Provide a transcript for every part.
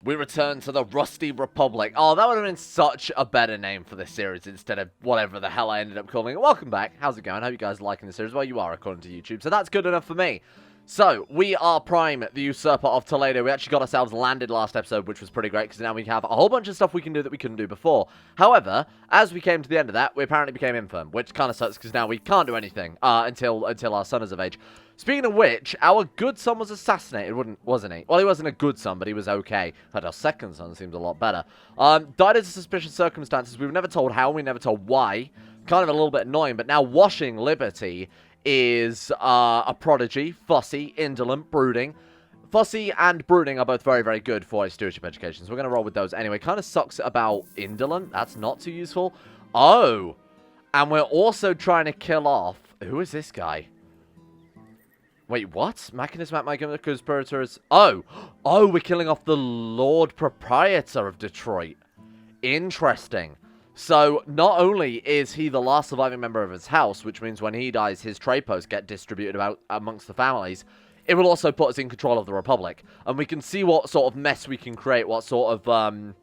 We return to the Rusty Republic. Oh, that would have been such a better name for this series instead of whatever the hell I ended up calling it. Welcome back. How's it going? Hope you guys are liking the series. Well, you are, according to YouTube, so that's good enough for me. So, we are Prime, the Usurper of Toledo. We actually got ourselves landed last episode, which was pretty great, because now we have a whole bunch of stuff we can do that we couldn't do before. However, as we came to the end of that, we apparently became infirm, which kind of sucks, because now we can't do anything until our son is of age. Speaking of which, our good son was assassinated, wasn't he? Well, he wasn't a good son, but he was okay. But our second son seems a lot better. Died under suspicious circumstances. We were never told how, we never told why. Kind of a little bit annoying, but now Washing Liberty is a prodigy, fussy, indolent, brooding. Fussy and brooding are both very, very good for a stewardship education, so we're going to roll with those anyway. Kind of sucks about indolent. That's not too useful. Oh, and we're also trying to kill off... Who is this guy? Wait, what? Machinist, the conspirators... Oh, we're killing off the Lord Proprietor of Detroit. Interesting. So, not only is he the last surviving member of his house, which means when he dies, his trade posts get distributed about amongst the families, it will also put us in control of the Republic. And we can see what sort of mess we can create, what sort of,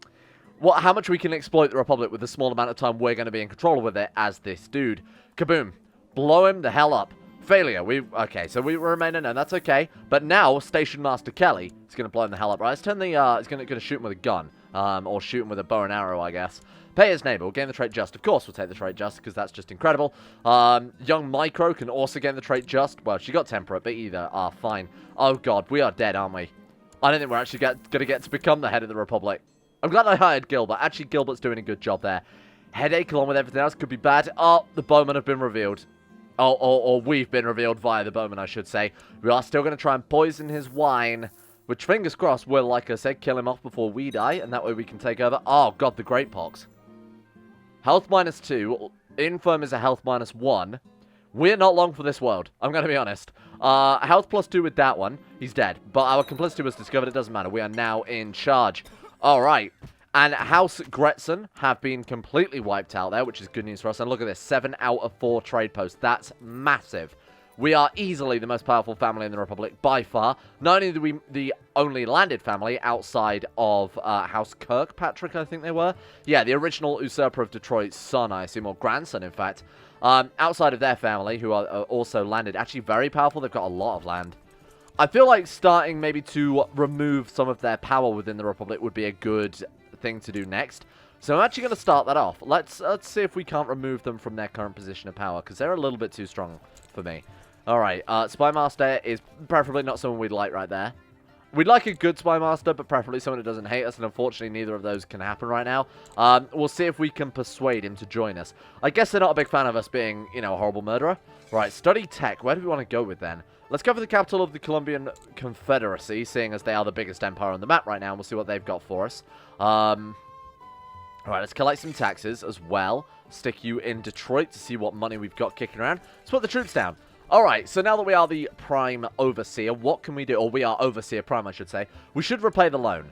how much we can exploit the Republic with the small amount of time we're going to be in control with it as this dude. Kaboom. Blow him the hell up. Failure. Okay, so we remain unknown. That's okay. But now, Station Master Kelly is going to blow him the hell up. Right, let's turn the, he's going to shoot him with a gun. Or shoot him with a bow and arrow, I guess. Pay his neighbor. We'll gain the trait just. Of course, we'll take the trait just, because that's just incredible. Young Micro can also gain the trait just. Well, she got temperate, but either are fine. Oh, God, we are dead, aren't we? I don't think we're actually going to get to become the head of the Republic. I'm glad I hired Gilbert. Actually, Gilbert's doing a good job there. Headache, along with everything else, could be bad. Oh, the bowmen have been revealed. Or we've been revealed via the bowman, I should say. We are still going to try and poison his wine. Which, fingers crossed, will, like I said, kill him off before we die. And that way we can take over. Oh, God, the Great Pox. Health -2. Infirm is a health -1. We're not long for this world. I'm going to be honest. Health +2 with that one. He's dead. But our complicity was discovered. It doesn't matter. We are now in charge. All right. And House Gretson have been completely wiped out there, which is good news for us. And look at this. 7 out of 4 trade posts. That's massive. We are easily the most powerful family in the Republic, by far. Not only are we the only landed family outside of House Kirkpatrick, I think they were. Yeah, the original usurper of Detroit's son, I assume, or grandson, in fact. Outside of their family, who are also landed, actually very powerful. They've got a lot of land. I feel like starting maybe to remove some of their power within the Republic would be a good thing to do next. So I'm actually going to start that off. Let's see if we can't remove them from their current position of power, because they're a little bit too strong for me. Alright, Spy Master is preferably not someone we'd like right there. We'd like a good Spy Master, but preferably someone who doesn't hate us, and unfortunately neither of those can happen right now. We'll see if we can persuade him to join us. I guess they're not a big fan of us being, you know, a horrible murderer. Right, study tech. Where do we want to go with then? Let's go for the capital of the Colombian Confederacy, seeing as they are the biggest empire on the map right now, and we'll see what they've got for us. Alright, let's collect some taxes as well. Stick you in Detroit to see what money we've got kicking around. Let's put the troops down. Alright, so now that we are the Prime Overseer, what can we do? Or we are Overseer Prime, I should say. We should repay the loan,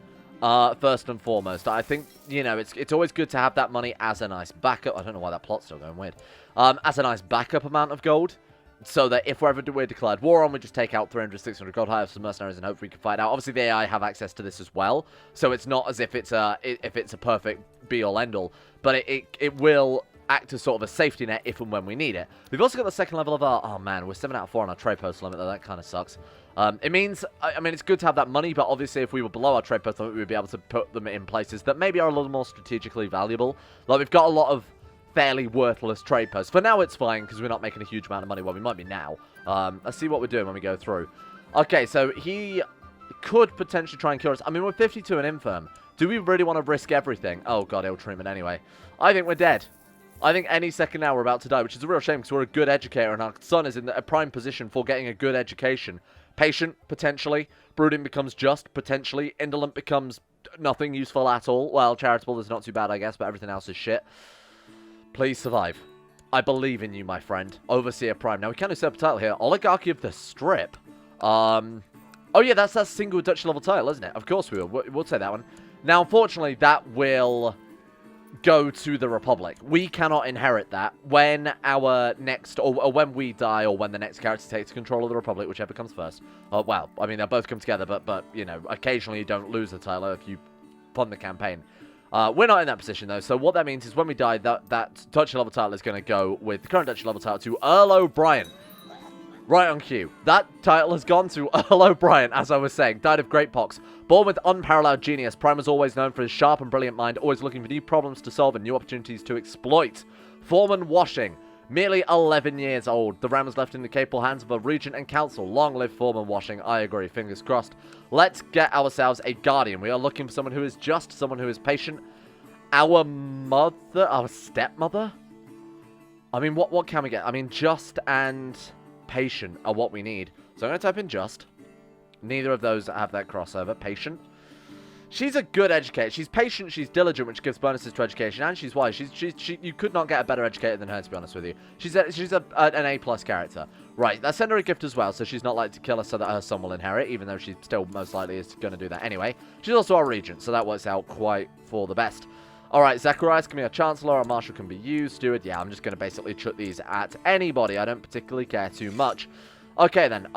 first and foremost. I think, you know, it's always good to have that money as a nice backup. I don't know why that plot's still going weird. As a nice backup amount of gold. So that if we're declared war on, we just take out 300, 600 gold, hire some mercenaries, and hope we can fight out. Obviously, the AI have access to this as well. So it's not as if it's a perfect be-all, end-all. But it will act as sort of a safety net if and when we need it. We've also got the second level of our... Oh, man, we're 7 out of 4 on our trade post limit, though. That kind of sucks. It means... I mean, it's good to have that money, but obviously if we were below our trade post limit, we'd be able to put them in places that maybe are a little more strategically valuable. Like, we've got a lot of fairly worthless trade posts. For now, it's fine, because we're not making a huge amount of money. Well, we might be now. Let's see what we're doing when we go through. Okay, so he could potentially try and cure us. I mean, we're 52 and infirm. Do we really want to risk everything? Oh, God, ill treatment anyway. I think we're dead. I think any second now we're about to die, which is a real shame because we're a good educator and our son is in a prime position for getting a good education. Patient, potentially. Brooding becomes just, potentially. Indolent becomes nothing useful at all. Well, charitable is not too bad, I guess, but everything else is shit. Please survive. I believe in you, my friend. Overseer Prime. Now, we can usurp a title here. Oligarchy of the Strip. Oh, yeah, that's that single Dutch level title, isn't it? Of course we will. We'll say that one. Now, unfortunately, that will go to the Republic. We cannot inherit that when our next, or when we die, or when the next character takes control of the Republic, whichever comes first. Well, I mean, they'll both come together, but you know, occasionally you don't lose the title if you fund the campaign. We're not in that position, though, so what that means is when we die, that Duchy level title is going to go with the current Duchy level title to Earl O'Brien. Right on cue. That title has gone to Earl O'Brien, as I was saying. Died of great pox. Born with unparalleled genius, Prime was always known for his sharp and brilliant mind, always looking for new problems to solve and new opportunities to exploit. Foreman Washing. Merely 11 years old. The realm was left in the capable hands of a regent and council. Long live Foreman Washing. I agree. Fingers crossed. Let's get ourselves a guardian. We are looking for someone who is just, someone who is patient. Our mother, our stepmother? I mean, what can we get? I mean, just and patient are what we need. So I'm going to type in just. Neither of those have that crossover. Patient. She's a good educator. She's patient, she's diligent, which gives bonuses to education, and she's wise. You could not get a better educator than her, to be honest with you. She's an A+ character. Right, let's send her a gift as well, so she's not likely to kill us so that her son will inherit, even though she still most likely is going to do that anyway. She's also our regent, so that works out quite for the best. Alright, Zacharias can be a chancellor, a marshal can be used, steward. Yeah, I'm just going to basically chuck these at anybody. I don't particularly care too much. Okay, then.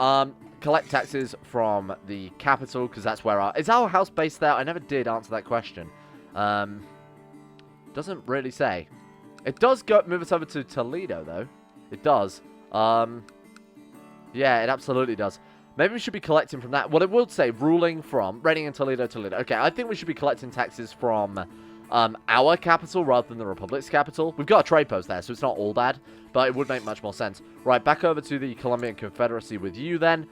Collect taxes from the capital, because that's where is our house based there? I never did answer that question. Doesn't really say. It does move us over to Toledo, though. It does. Yeah, it absolutely does. Maybe we should be collecting from that. Well, it will say ruling from Reading and Toledo. Okay, I think we should be collecting taxes from our capital rather than the Republic's capital. We've got a trade post there, so it's not all bad, but it would make much more sense. Right, back over to the Colombian Confederacy with you then.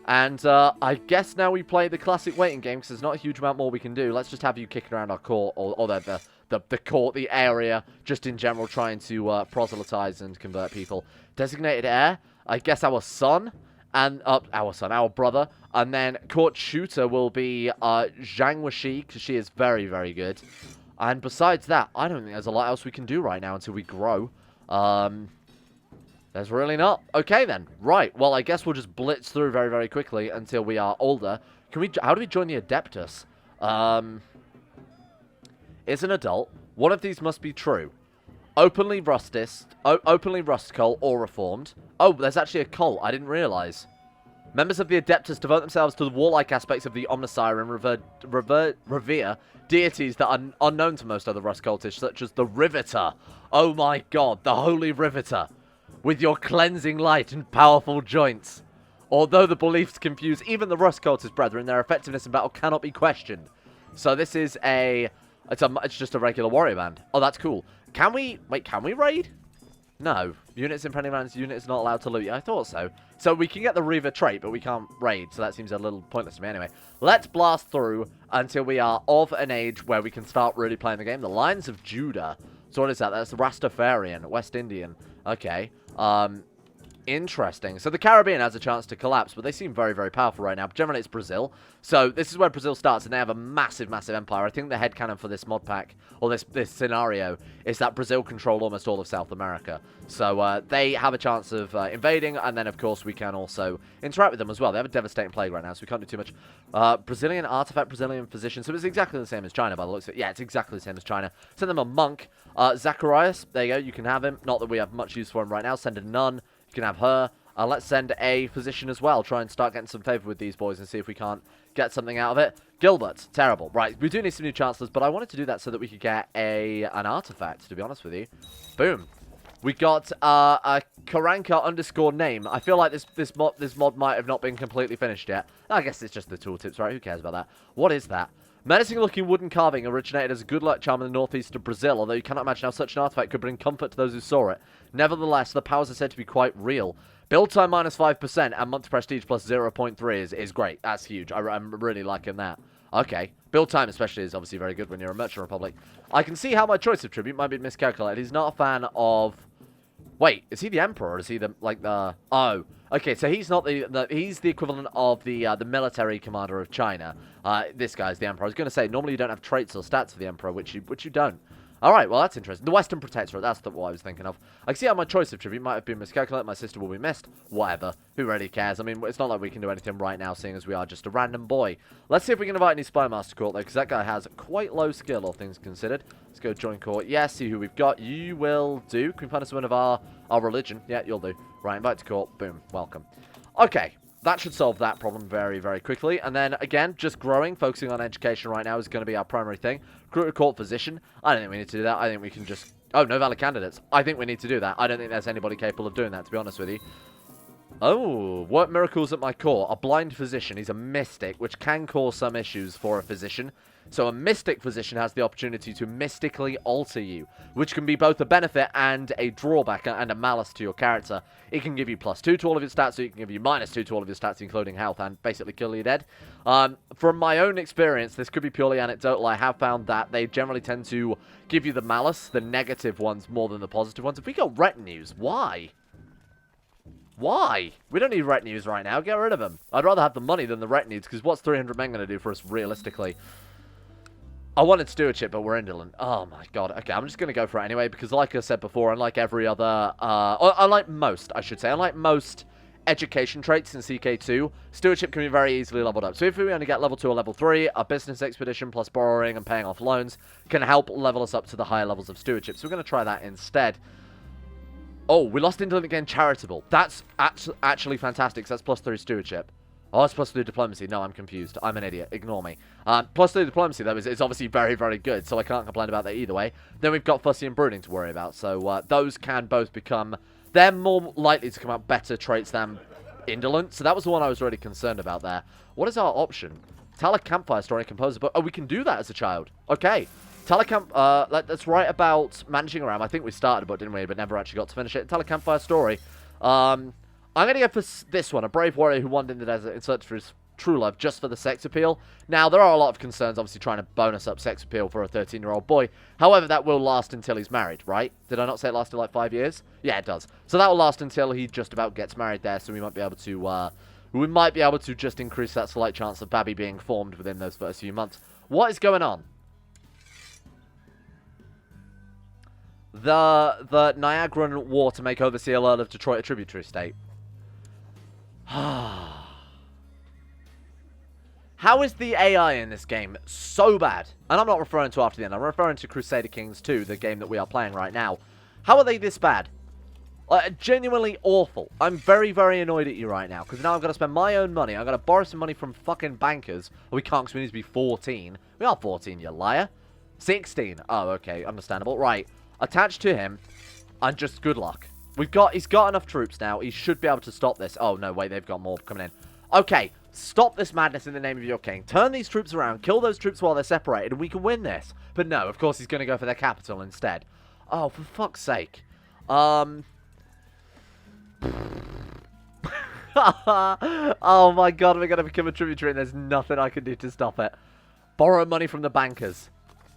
And I guess now we play the classic waiting game, because there's not a huge amount more we can do. Let's just have you kicking around our court, or the court, the area, just in general, trying to proselytize and convert people. Designated heir, I guess our son, and our brother. And then court shooter will be Zhang Wuxi, because she is very, very good. And besides that, I don't think there's a lot else we can do right now until we grow. There's really not. Okay, then. Right. Well, I guess we'll just blitz through very, very quickly until we are older. How do we join the Adeptus? Is an adult. One of these must be true. Openly rust cult or reformed. Oh, there's actually a cult. I didn't realize. Members of the Adeptus devote themselves to the warlike aspects of the Omnissiah and revere deities that are unknown to most other rust cultists, such as the Riveter. Oh my god, the Holy Riveter. With your cleansing light and powerful joints. Although the beliefs confuse even the rust cultist brethren, their effectiveness in battle cannot be questioned. So this is it's just a regular warrior band. Oh, that's cool. Can we raid? No. Units in Penny Man's units not allowed to loot. Yeah, I thought so. So we can get the Reaver trait, but we can't raid, so that seems a little pointless to me anyway. Let's blast through until we are of an age where we can start really playing the game. The Lions of Judah. So what is that? That's Rastafarian, West Indian. Okay. Interesting. So the Caribbean has a chance to collapse, but they seem very, very powerful right now. Generally, it's Brazil. So this is where Brazil starts, and they have a massive, massive empire. I think the headcanon for this mod pack, or this scenario, is that Brazil control almost all of South America. So they have a chance of invading, and then, of course, we can also interact with them as well. They have a devastating plague right now, so we can't do too much. Brazilian artifact, Brazilian physician. So it's exactly the same as China, by the looks of it. Yeah, it's exactly the same as China. Send them a monk. Zacharias, there you go. You can have him. Not that we have much use for him right now. Send a nun. You can have her. Let's send a physician as well. Try and start getting some favor with these boys and see if we can't get something out of it. Gilbert, terrible. Right, we do need some new chancellors, but I wanted to do that so that we could get an artifact, to be honest with you. Boom. We got a Karanka _name. I feel like this mod might have not been completely finished yet. I guess it's just the tooltips, right? Who cares about that? What is that? Menacing-looking wooden carving originated as a good luck charm in the northeast of Brazil, although you cannot imagine how such an artifact could bring comfort to those who saw it. Nevertheless, the powers are said to be quite real. Build time minus 5% and month prestige plus 0.3 is great. That's huge. I'm really liking that. Okay. Build time especially is obviously very good when you're a Merchant Republic. I can see how my choice of tribute might be miscalculated. He's not a fan of... Wait, is he the Emperor or is he the... Oh. Okay, so he's not he's the equivalent of the military commander of China. This guy's the Emperor. I was going to say, normally you don't have traits or stats for the Emperor, which you don't. Alright, well, that's interesting. The Western Protectorate, that's what I was thinking of. I can see how my choice of tribute might have been miscalculated. My sister will be missed. Whatever. Who really cares? I mean, it's not like we can do anything right now, seeing as we are just a random boy. Let's see if we can invite any Spy Master Court, though, because that guy has quite low skill, all things considered. Let's go join court. Yeah, see who we've got. You will do. Can we find us one of our religion? Yeah, you'll do. Right, invite to court. Boom. Welcome. Okay. that should solve that problem very, very quickly. And then, again, just growing, focusing on education right now is going to be our primary thing. Recruit a court physician. I don't think we need to do that. I think we can just... Oh, no valid candidates. I think we need to do that. I don't think there's anybody capable of doing that, to be honest with you. Oh, work miracles at my court. A blind physician. He's a mystic, which can cause some issues for a physician. So a mystic physician has the opportunity to mystically alter you, which can be both a benefit and a drawback and a malice to your character. It can give you +2 to all of your stats, so it can give you -2 to all of your stats, including health, and basically kill you dead. From my own experience, this could be purely anecdotal, I have found that they generally tend to give you the malice, the negative ones, more than the positive ones. If we got retinues, why? Why? We don't need retinues right now. Get rid of them. I'd rather have the money than the retinues, because what's 300 men going to do for us realistically? I wanted stewardship, but we're indolent. Oh my god. Okay, I'm just going to go for it anyway, because like I said before, unlike every other... unlike most, I should say. Unlike most education traits in CK2, stewardship can be very easily leveled up. So if we only get level 2 or level 3, our business expedition plus borrowing and paying off loans can help level us up to the higher levels of stewardship. So we're going to try that instead. Oh, we lost indolent again, charitable. That's actually fantastic, so that's +3 stewardship. Oh, it's +3 diplomacy. No, I'm confused. I'm an idiot. Ignore me. +3 diplomacy, though, is obviously very, very good, so I can't complain about that either way. Then we've got fussy and brooding to worry about, so those can both become... They're more likely to come out better traits than indolent, so that was the one I was really concerned about there. What is our option? Tell a campfire story and compose a book. Oh, we can do that as a child. Okay. Tell a let's write about managing a ram. I think we started a book, didn't we? But never actually got to finish it. Tell a campfire story. I'm going to go for this one. A brave warrior who wandered in the desert in search for his true love just for the sex appeal. Now, there are a lot of concerns, obviously, trying to bonus up sex appeal for a 13-year-old boy. However, that will last until he's married, right? Did I not say it lasted like 5 years? Yeah, it does. So that will last until he just about gets married there, so we might be able to, just increase that slight chance of Babby being formed within those first few months. What is going on? The Niagaran War to make Overseer Earl of Detroit a tributary state. How is the AI in this game so bad? And I'm not referring to after the end. I'm referring to Crusader Kings 2, the game that we are playing right now. How are they this bad? Genuinely awful. I'm very, very annoyed at you right now. Because now I've got to spend my own money. I've got to borrow some money from fucking bankers. We can't because we need to be 14. We are 14, you liar. 16. Oh, okay. Understandable. Right. Attached to him. And just good luck. He's got enough troops now. He should be able to stop this. Oh, no. Wait. They've got more coming in. Okay. Stop this madness in the name of your king. Turn these troops around. Kill those troops while they're separated. And we can win this. But no. Of course, he's going to go for their capital instead. Oh, for fuck's sake. Oh my god, we're going to become a tributary and there's nothing I can do to stop it. Borrow money from the bankers.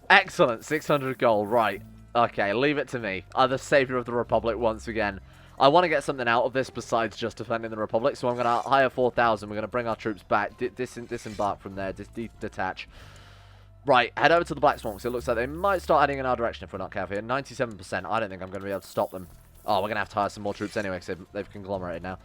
Excellent, 600 gold, right. Okay, leave it to me. I'm the savior of the Republic once again. I want to get something out of this besides just defending the Republic, so I'm going to hire 4,000. We're going to bring our troops back, disembark from there, detach. Right, head over to the Black Swamp, because it looks like they might start heading in our direction if we're not careful here. 97%, I don't think I'm going to be able to stop them. Oh, we're going to have to hire some more troops anyway, because they've conglomerated now.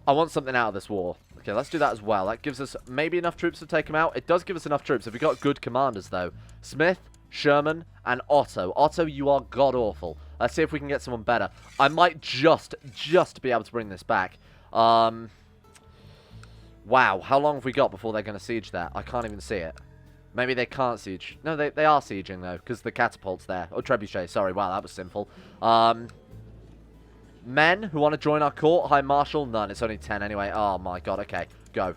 I want something out of this war. Okay, let's do that as well. That gives us maybe enough troops to take them out. It does give us enough troops. Have we got good commanders, though? Smith, Sherman, and Otto. Otto, you are god-awful. Let's see if we can get someone better. I might just be able to bring this back. Wow, how long have we got before they're going to siege that? I can't even see it. Maybe they can't siege. No, they are sieging, though, because the catapult's there. Oh, trebuchet, sorry. Wow, that was simple. Men who want to join our court? High Marshal? None. It's only 10 anyway. Oh, my God. Okay, go.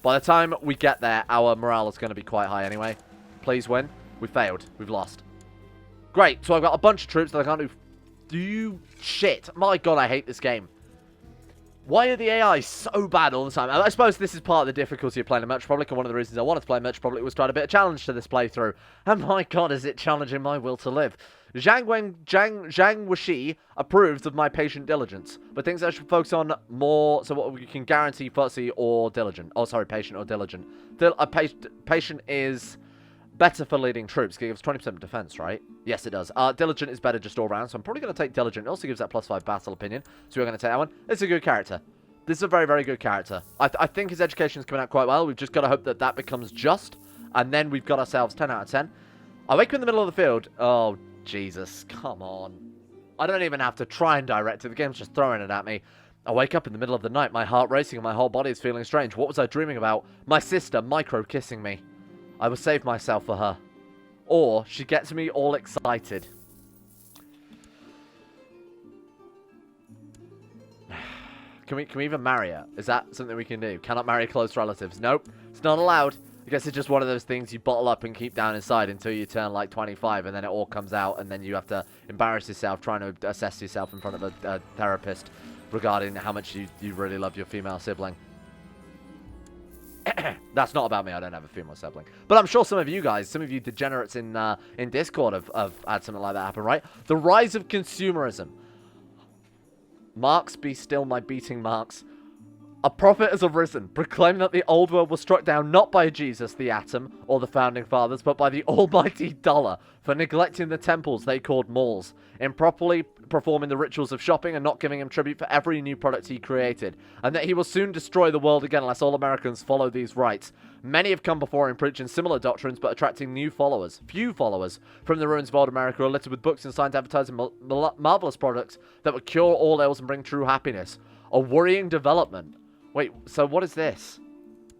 By the time we get there, our morale is going to be quite high anyway. Please win. We failed. We've lost. Great. So I've got a bunch of troops that I can't do shit. My God, I hate this game. Why are the AI so bad all the time? I suppose this is part of the difficulty of playing a Merch Republic, and one of the reasons I wanted to play Merch Republic was trying a bit of challenge to this playthrough. And my God, is it challenging my will to live. Zhang Wuxi approves of my patient diligence, but thinks I should focus on more, so what we can guarantee fussy or diligent. Oh, sorry, patient or diligent. Patient is better for leading troops. It gives 20% defense, right? Yes, it does. Diligent is better just all around, so I'm probably going to take Diligent. It also gives that +5 battle opinion, so we're going to take that one. It's a good character. This is a very, very good character. I think his education is coming out quite well. We've just got to hope that that becomes just, and then we've got ourselves 10 out of 10. I wake up in the middle of the field. Oh, Jesus, come on. I don't even have to try and direct it. The game's just throwing it at me. I wake up in the middle of the night, my heart racing and my whole body is feeling strange. What was I dreaming about? My sister, micro-kissing me. I will save myself for her. Or, she gets me all excited. Can we even marry her? Is that something we can do? Cannot marry close relatives. Nope. It's not allowed. I guess it's just one of those things you bottle up and keep down inside until you turn like 25 and then it all comes out and then you have to embarrass yourself trying to assess yourself in front of a therapist regarding how much you really love your female sibling. That's not about me. I don't have a female sibling. But I'm sure some of you guys, some of you degenerates in Discord have had something like that happen, right? The rise of consumerism. Marx, be still my beating Marx. A prophet has arisen, proclaiming that the old world was struck down not by Jesus, the atom, or the founding fathers, but by the almighty dollar for neglecting the temples they called malls, improperly performing the rituals of shopping and not giving him tribute for every new product he created, and that he will soon destroy the world again unless all Americans follow these rites. Many have come before him preaching similar doctrines, but attracting few followers from the ruins of old America are littered with books and signs advertising marvelous products that would cure all ills and bring true happiness. A worrying development. Wait, so what is this?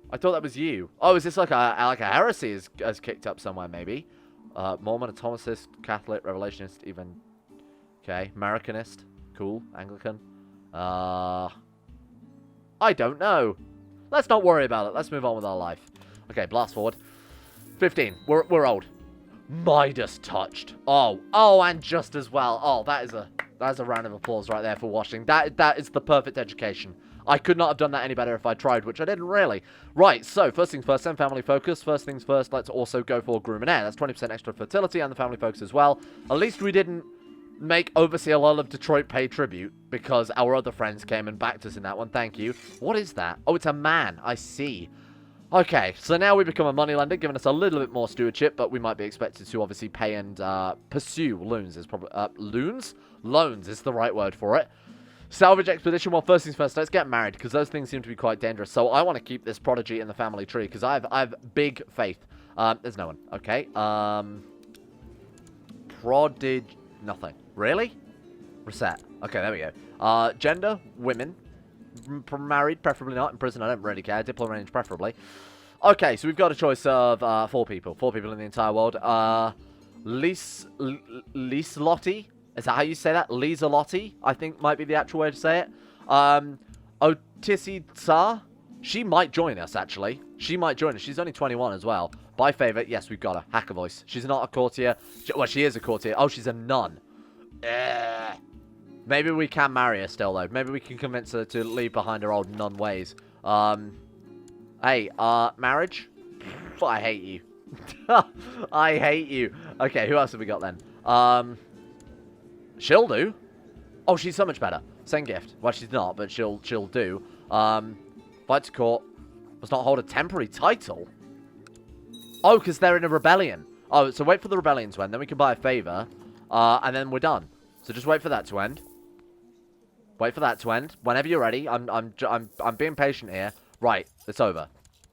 I thought that was you. Oh, is this like a heresy has kicked up somewhere, maybe? Mormon, Atomicist, Catholic, Revelationist, even... Okay, Americanist. Cool. Anglican. I don't know. Let's not worry about it. Let's move on with our life. Okay, blast forward. 15. We're old. Midas touched. Oh, and just as well. Oh, that is a round of applause right there for washing. That is the perfect education. I could not have done that any better if I tried, which I didn't really. Right, so first things first, then family focus. First things first, let's also go for groom and heir. That's 20% extra fertility and the family focus as well. At least we didn't make Overseer Lol of Detroit pay tribute because our other friends came and backed us in that one. Thank you. What is that? Oh, it's a man. I see. Okay, so now we become a moneylender, giving us a little bit more stewardship, but we might be expected to obviously pay and pursue loans. Is probably loans? Loans is the right word for it. Salvage expedition. Well, first things first, let's get married because those things seem to be quite dangerous. So I want to keep this prodigy in the family tree because I have big faith. There's no one. Okay. Nothing. Really? Reset. Okay, there we go. Gender, women. Married, preferably not. In prison, I don't really care. Diplo range, preferably. Okay, so we've got a choice of 4 people. 4 people in the entire world. Lieslotti. Is that how you say that? Lieslotti, I think might be the actual way to say it. Otissi Tsar. She might join us, actually. She might join us. She's only 21 as well. By favour, yes, we've got her. Hacker voice. She's not a courtier. Well, she is a courtier. Oh, she's a nun. Maybe we can marry her still, though. Maybe we can convince her to leave behind her old nun ways. Hey, marriage? I hate you. I hate you. Okay, who else have we got then? She'll do. Oh, she's so much better. Send gift. Well, she's not, but she'll do. Fight to court. Must not hold a temporary title. Oh, because they're in a rebellion. Oh, so wait for the rebellion to end. Then we can buy a favor. And then we're done. So just wait for that to end. Wait for that to end. Whenever you're ready. I'm being patient here. Right, it's over.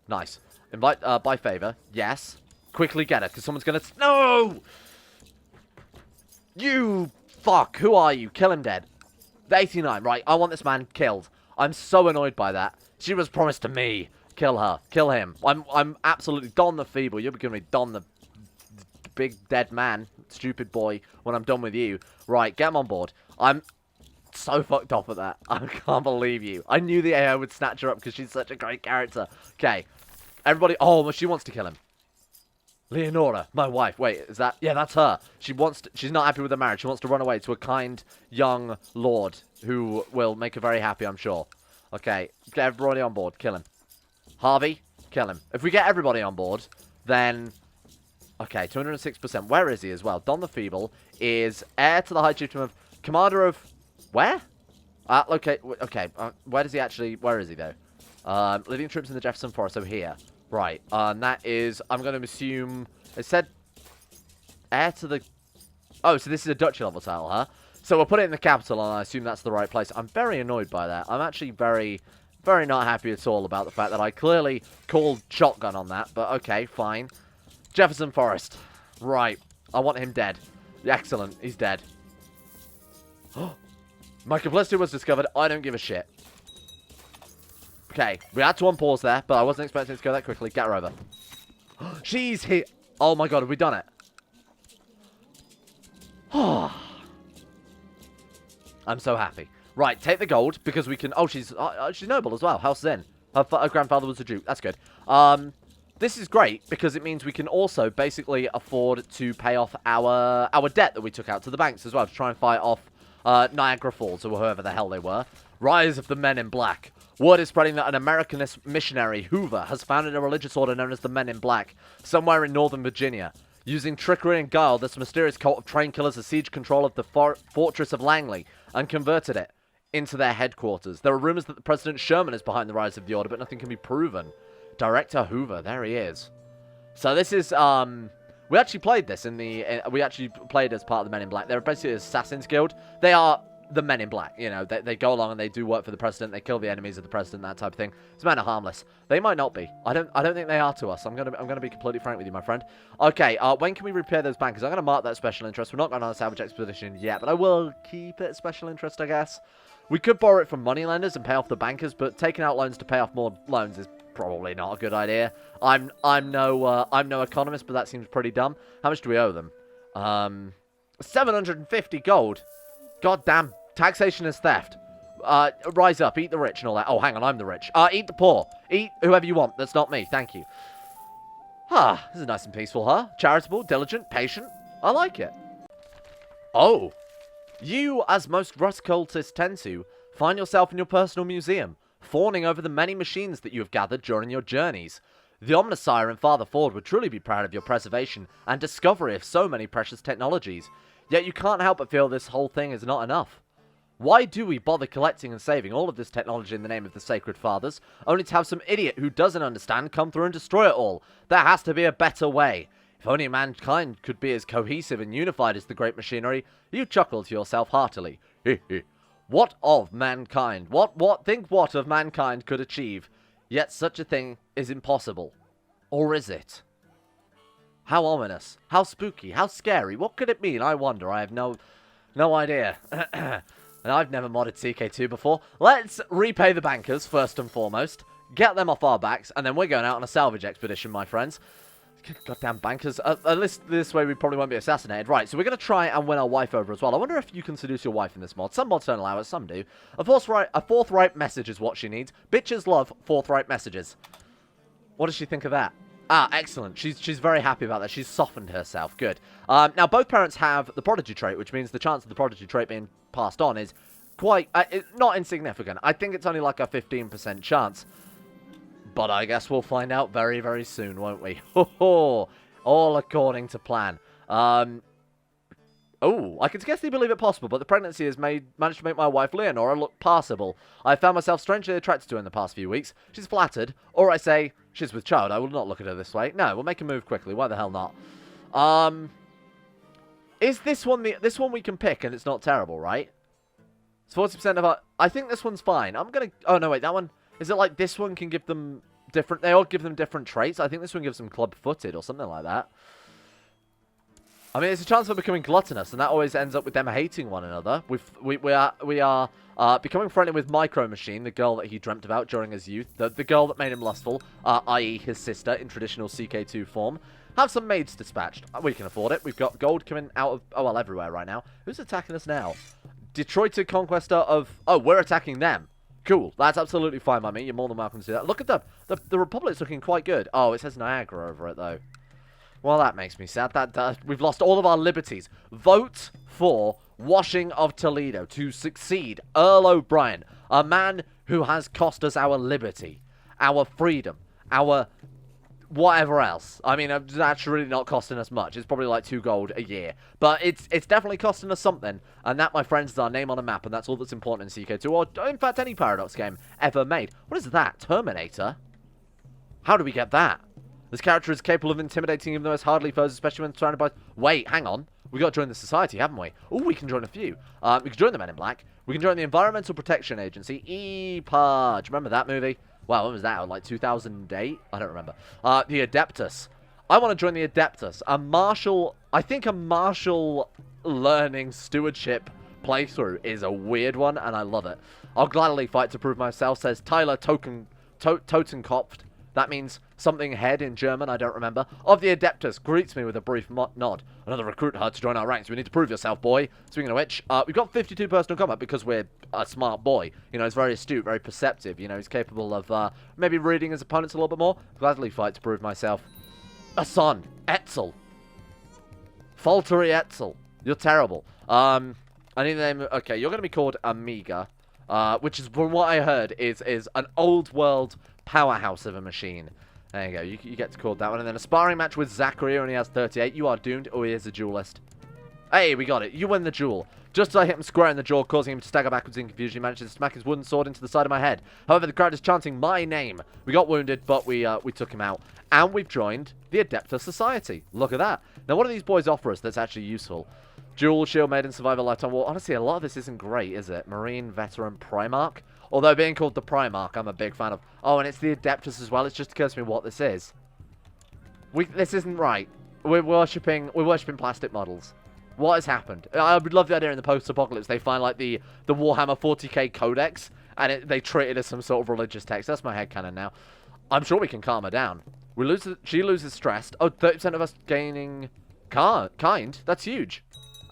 Nice. Invite by favor. Yes. Quickly get her, because someone's gonna... No! You fuck. Who are you? Kill him dead. 89. Right, I want this man killed. I'm so annoyed by that. She was promised to me. Kill her. Kill him. I'm absolutely Don the Feeble. You're gonna be Don the big dead man. Stupid boy. When I'm done with you. Right, get him on board. I'm so fucked off at that. I can't believe you. I knew the AI would snatch her up because she's such a great character. Okay. Everybody... Oh, she wants to kill him. Leonora, my wife. Wait, is that... Yeah, that's her. She's not happy with the marriage. She wants to run away to a kind young lord who will make her very happy, I'm sure. Okay, get everybody on board. Kill him. Harvey, kill him. If we get everybody on board, then... Okay, 206%. Where is he as well? Don the Feeble is heir to the High Chieftain of... Commander of... Where? Okay, where does he actually... Where is he, though? Leading troops in the Jefferson Forest, so here. Right, and that is... I'm going to assume... It said... Heir to the... Oh, so this is a duchy level title, huh? So we'll put it in the capital, and I assume that's the right place. I'm very annoyed by that. I'm actually very not happy at all about the fact that I clearly called shotgun on that. But okay, fine. Jefferson Forest. Right. I want him dead. Excellent. He's dead. My complicity was discovered. I don't give a shit. Okay, we had to unpause there, but I wasn't expecting it to go that quickly. Get her over. She's here. Oh my god, have we done it? I'm so happy. Right, take the gold, because we can... Oh, she's noble as well. House Zen. Her grandfather was a duke. That's good. This is great, because it means we can also basically afford to pay off our debt that we took out to the banks as well, to try and fight off Niagara Falls, or whoever the hell they were. Rise of the Men in Black. Word is spreading that an Americanist missionary, Hoover, has founded a religious order known as the Men in Black, somewhere in Northern Virginia. Using trickery and guile, this mysterious cult of train killers has sieged control of the fortress of Langley and converted it into their headquarters. There are rumors that the President Sherman is behind the rise of the order, but nothing can be proven. Director Hoover, there he is. So this is, we actually played this we actually played as part of the Men in Black. They're basically an Assassin's Guild. They are the Men in Black, you know, they go along and they do work for the president, they kill the enemies of the president, that type of thing. It's kind of harmless. They might not be. I don't think they are to us. I'm gonna be completely frank with you, my friend. Okay, when can we repair those bankers? I'm gonna mark that special interest. We're not going on a salvage expedition yet, but I will keep it special interest, I guess. We could borrow it from moneylenders and pay off the bankers, but taking out loans to pay off more loans is probably not a good idea. I'm no economist, but that seems pretty dumb. How much do we owe them? 750 gold. Goddamn, taxation is theft. Rise up, eat the rich and all that. Oh, hang on, I'm the rich. Eat the poor. Eat whoever you want. That's not me. Thank you. This is nice and peaceful, huh? Charitable, diligent, patient. I like it. Oh. You, as most Rust cultists tend to, find yourself in your personal museum, fawning over the many machines that you have gathered during your journeys. The Omnisire and Father Ford would truly be proud of your preservation and discovery of so many precious technologies. Yet you can't help but feel this whole thing is not enough. Why do we bother collecting and saving all of this technology in the name of the Sacred Fathers, only to have some idiot who doesn't understand come through and destroy it all? There has to be a better way. If only mankind could be as cohesive and unified as the great machinery, you chuckle to yourself heartily. What of mankind? What of mankind could achieve? Yet such a thing is impossible. Or is it? How ominous, how spooky, how scary, what could it mean? I wonder, I have no idea. And I've never modded CK2 before. Let's repay the bankers, first and foremost. Get them off our backs, and then we're going out on a salvage expedition, my friends. Goddamn bankers. At least this way we probably won't be assassinated. Right, so we're going to try and win our wife over as well. I wonder if you can seduce your wife in this mod. Some mods don't allow it, some do. A forthright message is what she needs. Bitches love forthright messages. What does she think of that? Excellent. She's very happy about that. She's softened herself. Good. Now, both parents have the prodigy trait, which means the chance of the prodigy trait being passed on is quite... not insignificant. I think it's only like a 15% chance. But I guess we'll find out very, very soon, won't we? All according to plan. Oh, I can scarcely believe it possible, but the pregnancy has managed to make my wife Leonora look passable. I found myself strangely attracted to her in the past few weeks. She's flattered, or I say, she's with child. I will not look at her this way. No, we'll make a move quickly. Why the hell not? Is this one this one we can pick and it's not terrible, right? It's 40% of our... I think this one's fine. I'm gonna... Oh, no, wait, that one... Is it like this one can give them different... They all give them different traits? I think this one gives them club-footed or something like that. I mean, it's a chance of becoming gluttonous, and that always ends up with them hating one another. We are becoming friendly with Micro Machine, the girl that he dreamt about during his youth. The girl that made him lustful, i.e. his sister, in traditional CK2 form. Have some maids dispatched. We can afford it. We've got gold coming out of... Oh, well, everywhere right now. Who's attacking us now? Detroited Conquester of... Oh, we're attacking them. Cool. That's absolutely fine by me. You're more than welcome to do that. Look at the Republic's looking quite good. Oh, it says Niagara over it, though. Well, that makes me sad. We've lost all of our liberties. Vote for Washing of Toledo to succeed Earl O'Brien, a man who has cost us our liberty, our freedom, our whatever else. I mean, that's really not costing us much. It's probably like 2 gold a year. But it's definitely costing us something. And that, my friends, is our name on a map. And that's all that's important in CK2. Or, in fact, any Paradox game ever made. What is that? Terminator? How do we get that? This character is capable of intimidating even the most hardly foes, especially when surrounded by... Wait, hang on. We've got to join the society, haven't we? Oh, we can join a few. We can join the Men in Black. We can join the Environmental Protection Agency. EPA. Do you remember that movie? Wow, when was that? Like 2008? I don't remember. The Adeptus. I want to join the Adeptus. I think a martial learning stewardship playthrough is a weird one, and I love it. I'll gladly fight to prove myself, says Tyler Token Totenkopf. That means something head in German, I don't remember. Of the Adeptus greets me with a brief nod. Another recruit hired to join our ranks. We need to prove yourself, boy. Speaking of which, we've got 52 personal combat because we're a smart boy. You know, he's very astute, very perceptive. You know, he's capable of maybe reading his opponents a little bit more. Gladly fight to prove myself. A son, Etzel. Faltery Etzel. You're terrible. I need the name. Okay, you're going to be called Amiga, which is, from what I heard, is an old world powerhouse of a machine. There you go. You get to call that one. And then a sparring match with Zachary. Only has 38. You are doomed. Oh, he is a duelist. Hey, we got it. You win the duel. Just as I hit him square in the jaw, causing him to stagger backwards in confusion, he manages to smack his wooden sword into the side of my head. However, the crowd is chanting my name. We got wounded, but we took him out. And we've joined the Adeptus Society. Look at that. Now, what do these boys offer us that's actually useful? Dual, shield, maiden, survivor, lifetime war. Honestly, a lot of this isn't great, is it? Marine, veteran, Primarch. Although being called the Primarch, I'm a big fan of. Oh, and it's the Adeptus as well. It's just occurs to me what this is. This isn't right. We're worshipping plastic models. What has happened? I would love the idea in the post-apocalypse they find like the Warhammer 40k Codex and they treat it as some sort of religious text. That's my headcanon now. I'm sure we can calm her down. She loses stress. Oh, 30% of us gaining kind. That's huge.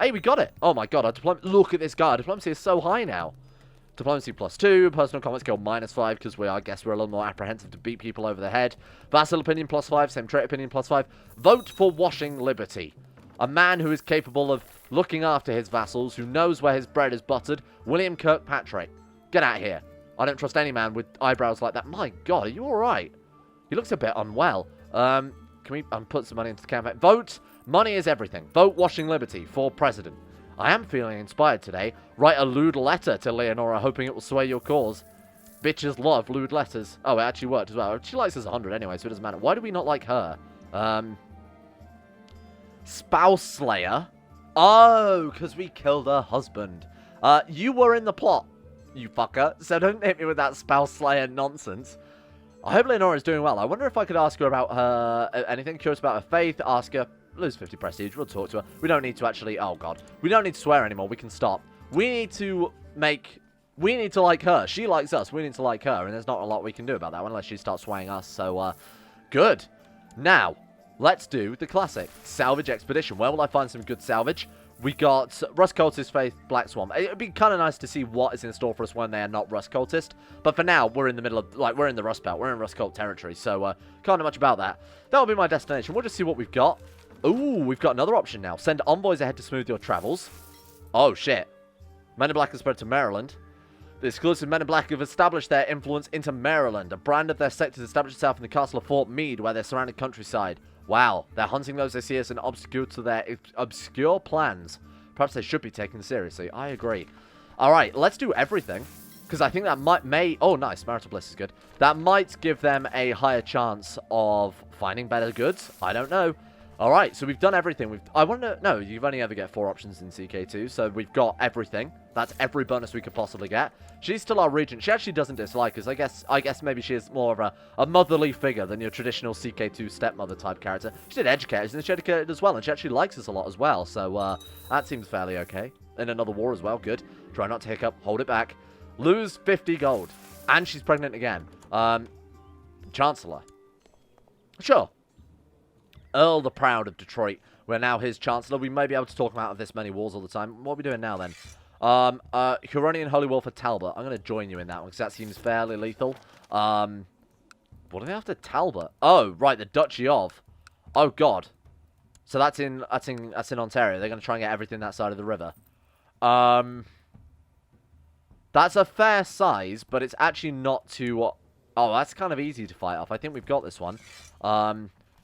Hey, we got it. Oh my god, our diplomacy. Look at this guy. Our diplomacy is so high now. Diplomacy +2, personal combat skill -5 because I guess we're a little more apprehensive to beat people over the head. Vassal opinion +5, same trait opinion +5. Vote for washing liberty. A man who is capable of looking after his vassals, who knows where his bread is buttered, William Kirkpatrick. Get out of here. I don't trust any man with eyebrows like that. My god, are you alright? He looks a bit unwell. Can we put some money into the campaign? Vote. Money is everything. Vote washing liberty for president. I am feeling inspired today. Write a lewd letter to Leonora, hoping it will sway your cause. Bitches love lewd letters. Oh, it actually worked as well. She likes us 100 anyway, so it doesn't matter. Why do we not like her? Spouse Slayer. Oh, because we killed her husband. You were in the plot, you fucker. So don't hit me with that Spouse Slayer nonsense. I hope Leonora is doing well. I wonder if I could ask her about her anything. Curious about her faith. Ask her. Lose 50 prestige. We'll talk to her. We don't need to actually... Oh, God. We don't need to swear anymore. We can stop. We need to like her. She likes us. We need to like her. And there's not a lot we can do about that one unless she starts swaying us. So, good. Now, let's do the classic salvage expedition. Where will I find some good salvage? We got Rust Cultist, Faith, Black Swarm. It would be kind of nice to see what is in store for us when they are not Rust Cultist. But for now, we're in the middle of... Like, we're in the Rust Belt. We're in Rust Cult territory. So, can't know much about that. That'll be my destination. We'll just see what we've got. Ooh, we've got another option now. Send envoys ahead to smooth your travels. Oh, shit. Men in Black have spread to Maryland. The exclusive Men in Black have established their influence into Maryland. A brand of their sect has established itself in the castle of Fort Meade, where they're surrounded countryside. Wow, they're hunting those they see as an obstacle to their obscure plans. Perhaps they should be taken seriously. I agree. Alright, let's do everything. Because I think that may... Oh, nice. Marital Bliss is good. That might give them a higher chance of finding better goods. I don't know. Alright, so we've done everything. I want to... No, you've only ever get 4 options in CK2, so we've got everything. That's every bonus we could possibly get. She's still our regent. She actually doesn't dislike us. I guess maybe she is more of a motherly figure than your traditional CK2 stepmother type character. She did educate us, and she educated as well, and she actually likes us a lot as well, so that seems fairly okay. In another war as well, good. Try not to hiccup. Hold it back. Lose 50 gold. And she's pregnant again. Chancellor. Sure. Earl the Proud of Detroit. We're now his Chancellor. We may be able to talk him out of this many wars all the time. What are we doing now, then? Huronian Holy War for Talbot. I'm going to join you in that one, because that seems fairly lethal. What do they have to Talbot? Oh, right, the Duchy of. Oh, God. So that's in Ontario. They're going to try and get everything that side of the river. That's a fair size, but it's actually not too... Oh, that's kind of easy to fight off. I think we've got this one.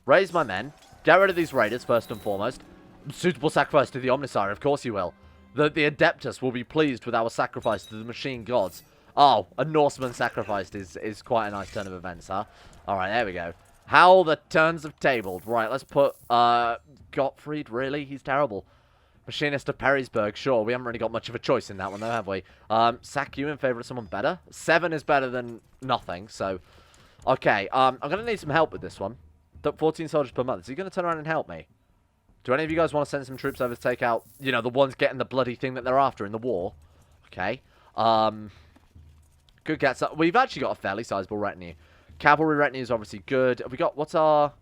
Raise my men. Get rid of these raiders, first and foremost. Suitable sacrifice to the Omnissiah, of course you will. The Adeptus will be pleased with our sacrifice to the machine gods. Oh, a Norseman sacrificed is quite a nice turn of events, huh? Alright, there we go. How the turns have tabled. Right, let's put, Gottfried, really? He's terrible. Machinist of Perrysburg, sure. We haven't really got much of a choice in that one, though, have we? Sack you in favor of someone better? 7 is better than nothing, so... Okay, I'm going to need some help with this one. 14 soldiers per month. Is he going to turn around and help me? Do any of you guys want to send some troops over to take out, you know, the ones getting the bloody thing that they're after in the war? Okay. Good get. So we've actually got a fairly sizable retinue. Cavalry retinue is obviously good. Have we got, what's our...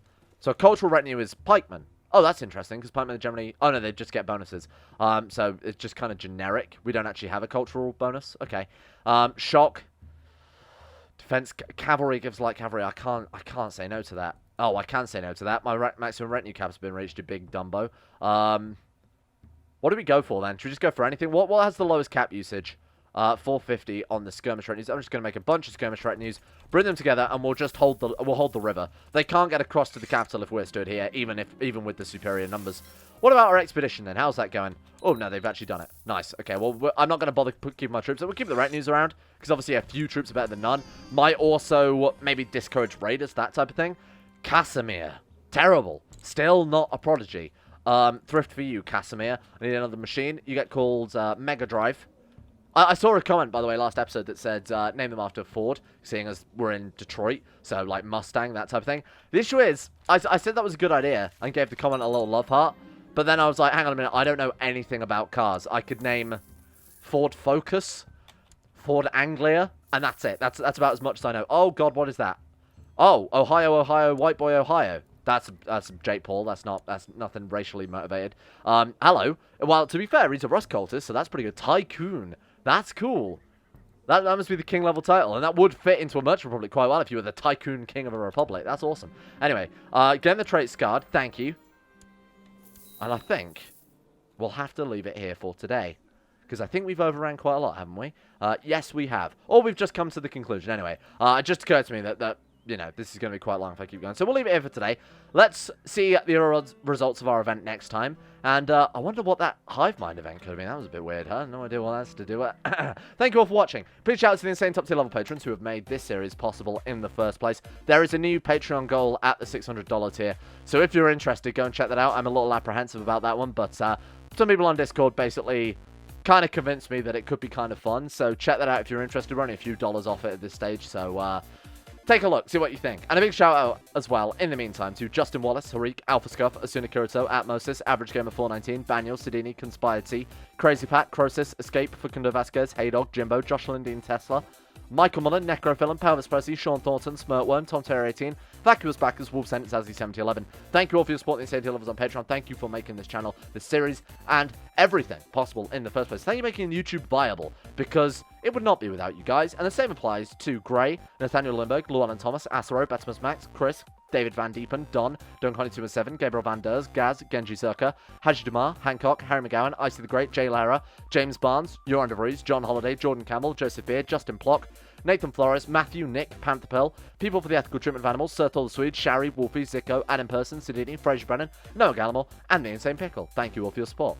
So cultural retinue is pikemen. Oh, that's interesting, because pikemen are generally... Oh, no, they just get bonuses. So it's just kind of generic. We don't actually have a cultural bonus. Okay. Shock. Defense. Cavalry gives light cavalry. I can't say no to that. Oh, I can say no to that. My maximum retinue cap's been reached, you big Dumbo. What do we go for, then? Should we just go for anything? What has the lowest cap usage? 450 on the skirmish retinues. I'm just going to make a bunch of skirmish retinues, bring them together, and we'll just hold the river. They can't get across to the capital if we're stood here, even with the superior numbers. What about our expedition then? How's that going? Oh no, they've actually done it. Nice. Okay, well I'm not going to bother keeping my troops. We'll keep the retinues around because obviously a few troops are better than none. Might also maybe discourage raiders, that type of thing. Casimir, terrible. Still not a prodigy. Thrift for you, Casimir. I need another machine. You get called Mega Drive. I saw a comment, by the way, last episode that said, name them after Ford, seeing as we're in Detroit, so, like, Mustang, that type of thing. The issue is, I said that was a good idea, and gave the comment a little love heart, but then I was like, hang on a minute, I don't know anything about cars. I could name Ford Focus, Ford Anglia, and that's it. That's about as much as I know. Oh, God, what is that? Oh, Ohio, white boy, Ohio. That's Jake Paul. That's nothing racially motivated. Hello. Well, to be fair, he's a Rust cultist, so that's pretty good. Tycoon. That's cool. That must be the king level title, and that would fit into a merchant republic quite well if you were the Tycoon King of a republic. That's awesome. Anyway, getting the traits card. Thank you. And I think we'll have to leave it here for today, because I think we've overran quite a lot, haven't we? Yes, we have. Or we've just come to the conclusion. Anyway, it just occurred to me that you know, this is going to be quite long if I keep going. So we'll leave it here for today. Let's see the results of our event next time. And I wonder what that Hivemind event could have been. That was a bit weird, huh? No idea what that's to do with. Thank you all for watching. Please shout out to the insane top tier level patrons who have made this series possible in the first place. There is a new Patreon goal at the $600 tier. So if you're interested, go and check that out. I'm a little apprehensive about that one. But some people on Discord basically kind of convinced me that it could be kind of fun. So check that out if you're interested. We're only a few dollars off it at this stage. So take a look, see what you think. And a big shout out as well, in the meantime, to Justin Wallace, Harik, Alpha Scuff, Asuna Kirito, Atmosis, Average Gamer 419, Baniel, Sidini, Conspired T, Crazy Pat, Crosis, Escape, Facundo Vasquez, Haydog, Jimbo, Jocelyn Dean Tesla, Michael Mullen, Necrophilim, Pelvis Presley, Sean Thornton, Smirtworm, Tom Terry 18, Vacuous Backers, Wolf Sentence, Azzy 7011. Thank you all for your support in the insane levels on Patreon. Thank you for making this channel, this series, and everything possible in the first place. Thank you for making YouTube viable, because it would not be without you guys. And the same applies to Gray, Nathaniel Lindbergh, Llewellyn Thomas, Asaro, Betimus Max, Chris, David Van Diepen, Don, Don217, Gabriel Van Ders, Gaz, Genji Zerka, Haji Damar, Hancock, Harry McGowan, Icy the Great, Jay Lara, James Barnes, Joran DeVries, John Holiday, Jordan Campbell, Joseph Beard, Justin Plock, Nathan Flores, Matthew, Nick, Panther Pill, People for the Ethical Treatment of Animals, Sir Thor the Swede, Shari, Wolfie, Zico, Adam Person, Sidini, Fraser Brennan, Noah Gallimore, and the Insane Pickle. Thank you all for your support.